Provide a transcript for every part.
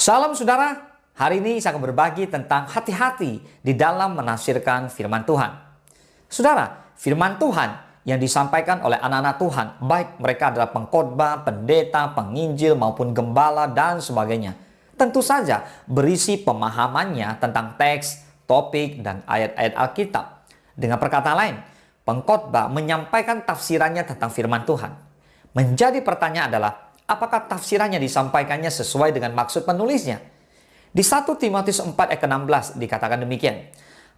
Salam saudara, hari ini saya akan berbagi tentang hati-hati di dalam menafsirkan firman Tuhan. Saudara, firman Tuhan yang disampaikan oleh anak-anak Tuhan, baik mereka adalah pengkhotbah, pendeta, penginjil maupun gembala dan sebagainya, tentu saja berisi pemahamannya tentang teks, topik, dan ayat-ayat Alkitab. Dengan perkataan lain, pengkhotbah menyampaikan tafsirannya tentang firman Tuhan. Menjadi pertanyaan adalah, apakah tafsirannya disampaikannya sesuai dengan maksud penulisnya? Di 1 Timotius 4 ayat ke-16 dikatakan demikian.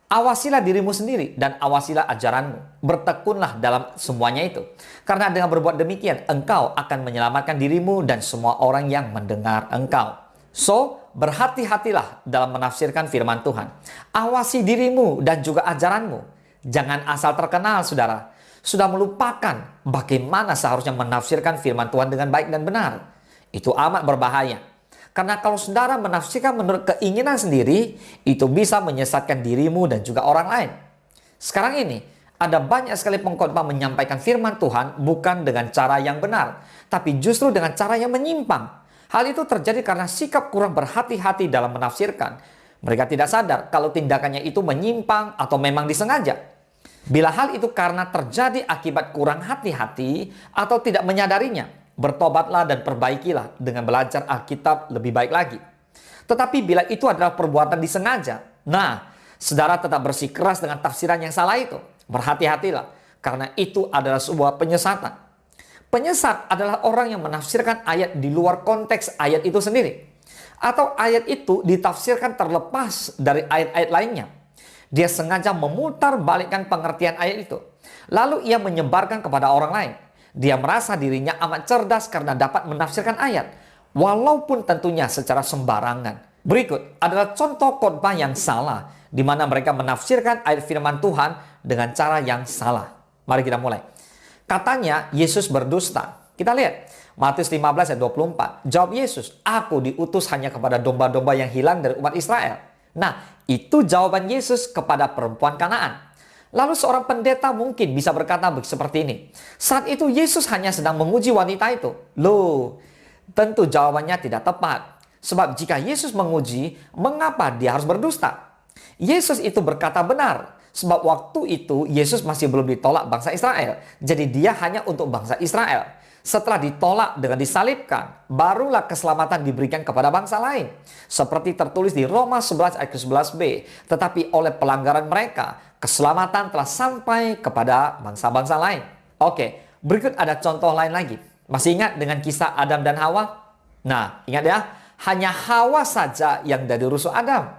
Awasilah dirimu sendiri dan awasilah ajaranmu. Bertekunlah dalam semuanya itu. Karena dengan berbuat demikian, engkau akan menyelamatkan dirimu dan semua orang yang mendengar engkau. So, berhati-hatilah dalam menafsirkan firman Tuhan. Awasi dirimu dan juga ajaranmu. Jangan asal terkenal, saudara. Sudah melupakan bagaimana seharusnya menafsirkan firman Tuhan dengan baik dan benar. Itu amat berbahaya. Karena kalau saudara menafsirkan menurut keinginan sendiri, itu bisa menyesatkan dirimu dan juga orang lain. Sekarang ini, ada banyak sekali pengkhotbah menyampaikan firman Tuhan bukan dengan cara yang benar, tapi justru dengan cara yang menyimpang. Hal itu terjadi karena sikap kurang berhati-hati dalam menafsirkan. Mereka tidak sadar kalau tindakannya itu menyimpang atau memang disengaja. Bila hal itu karena terjadi akibat kurang hati-hati atau tidak menyadarinya, bertobatlah dan perbaikilah dengan belajar Alkitab lebih baik lagi. Tetapi bila itu adalah perbuatan disengaja, saudara tetap bersikeras dengan tafsiran yang salah itu. Berhati-hatilah, karena itu adalah sebuah penyesatan. Penyesat adalah orang yang menafsirkan ayat di luar konteks ayat itu sendiri. Atau ayat itu ditafsirkan terlepas dari ayat-ayat lainnya. Dia sengaja memutar balikkan pengertian ayat itu. Lalu ia menyebarkan kepada orang lain. Dia merasa dirinya amat cerdas karena dapat menafsirkan ayat, walaupun tentunya secara sembarangan. Berikut adalah contoh khotbah yang salah, di mana mereka menafsirkan ayat firman Tuhan dengan cara yang salah. Mari kita mulai. Katanya Yesus berdusta. Kita lihat Matius 15 ayat 24. Jawab Yesus, "Aku diutus hanya kepada domba-domba yang hilang dari umat Israel." Nah, itu jawaban Yesus kepada perempuan Kanaan. Lalu seorang pendeta mungkin bisa berkata seperti ini. Saat itu Yesus hanya sedang menguji wanita itu. Loh, tentu jawabannya tidak tepat. Sebab jika Yesus menguji, mengapa dia harus berdusta? Yesus itu berkata benar. Sebab waktu itu Yesus masih belum ditolak bangsa Israel. Jadi dia hanya untuk bangsa Israel. Setelah ditolak dengan disalibkan, barulah keselamatan diberikan kepada bangsa lain. Seperti tertulis di Roma 11 ayat ke-11b. Tetapi oleh pelanggaran mereka, keselamatan telah sampai kepada bangsa-bangsa lain. Oke, berikut ada contoh lain lagi. Masih ingat dengan kisah Adam dan Hawa? Nah, ingat ya, hanya Hawa saja yang dari rusuk Adam.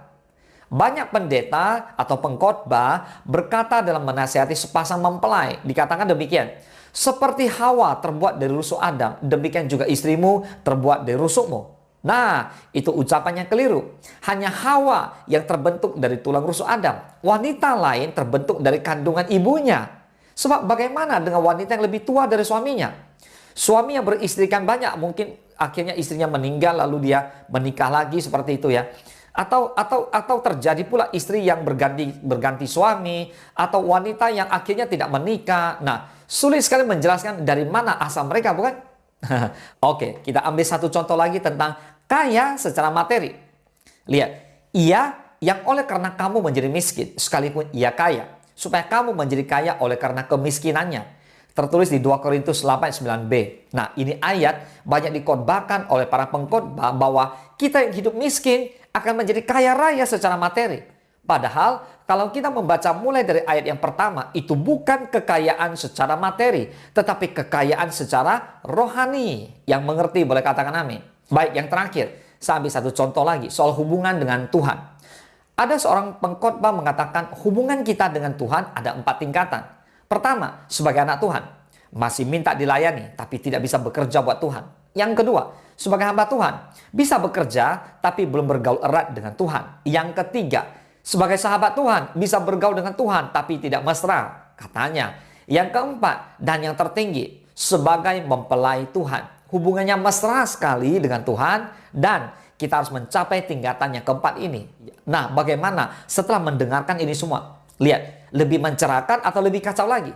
Banyak pendeta atau pengkhotbah berkata dalam menasihati sepasang mempelai, dikatakan demikian. Seperti Hawa terbuat dari rusuk Adam, demikian juga istrimu terbuat dari rusukmu. Nah, itu ucapannya keliru. Hanya Hawa yang terbentuk dari tulang rusuk Adam. Wanita lain terbentuk dari kandungan ibunya. Sebab bagaimana dengan wanita yang lebih tua dari suaminya? Suami yang beristrikan banyak, mungkin akhirnya istrinya meninggal lalu dia menikah lagi seperti itu ya. Atau terjadi pula istri yang berganti suami, atau wanita yang akhirnya tidak menikah. Nah, sulit sekali menjelaskan dari mana asal mereka, bukan? Oke, kita ambil satu contoh lagi tentang kaya secara materi. Lihat, ia yang oleh karena kamu menjadi miskin, sekalipun ia kaya, supaya kamu menjadi kaya oleh karena kemiskinannya. Tertulis di 2 Korintus 8:9b. Nah, ini ayat banyak dikhotbahkan oleh para pengkhotbah bahwa kita yang hidup miskin akan menjadi kaya raya secara materi. Padahal kalau kita membaca mulai dari ayat yang pertama, itu bukan kekayaan secara materi, tetapi kekayaan secara rohani. Yang mengerti boleh katakan amin. Baik, yang terakhir, saya ambil satu contoh lagi soal hubungan dengan Tuhan. Ada seorang pengkhotbah mengatakan hubungan kita dengan Tuhan ada 4 tingkatan. Pertama, sebagai anak Tuhan, masih minta dilayani tapi tidak bisa bekerja buat Tuhan. Yang kedua, sebagai hamba Tuhan, bisa bekerja tapi belum bergaul erat dengan Tuhan. Yang ketiga, sebagai sahabat Tuhan, bisa bergaul dengan Tuhan tapi tidak mesra, katanya. Yang keempat, dan yang tertinggi, sebagai mempelai Tuhan. Hubungannya mesra sekali dengan Tuhan dan kita harus mencapai tingkatan yang keempat ini. Nah, bagaimana setelah mendengarkan ini semua? Lihat, lebih mencerahkan atau lebih kacau lagi?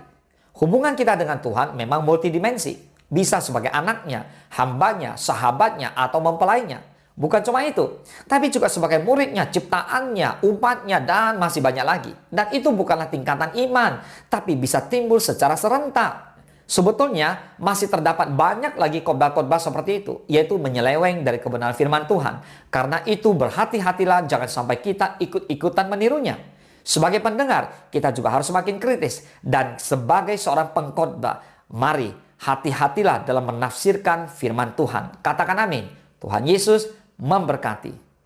Hubungan kita dengan Tuhan memang multidimensi. Bisa sebagai anaknya, hambanya, sahabatnya, atau mempelainya. Bukan cuma itu, tapi juga sebagai muridnya, ciptaannya, umatnya, dan masih banyak lagi. Dan itu bukanlah tingkatan iman, tapi bisa timbul secara serentak. Sebetulnya masih terdapat banyak lagi khotbah-khotbah seperti itu, yaitu menyeleweng dari kebenaran firman Tuhan. Karena itu berhati-hatilah jangan sampai kita ikut-ikutan menirunya. Sebagai pendengar, kita juga harus semakin kritis. Dan sebagai seorang pengkhotbah, mari hati-hatilah dalam menafsirkan firman Tuhan. Katakan amin. Tuhan Yesus memberkati.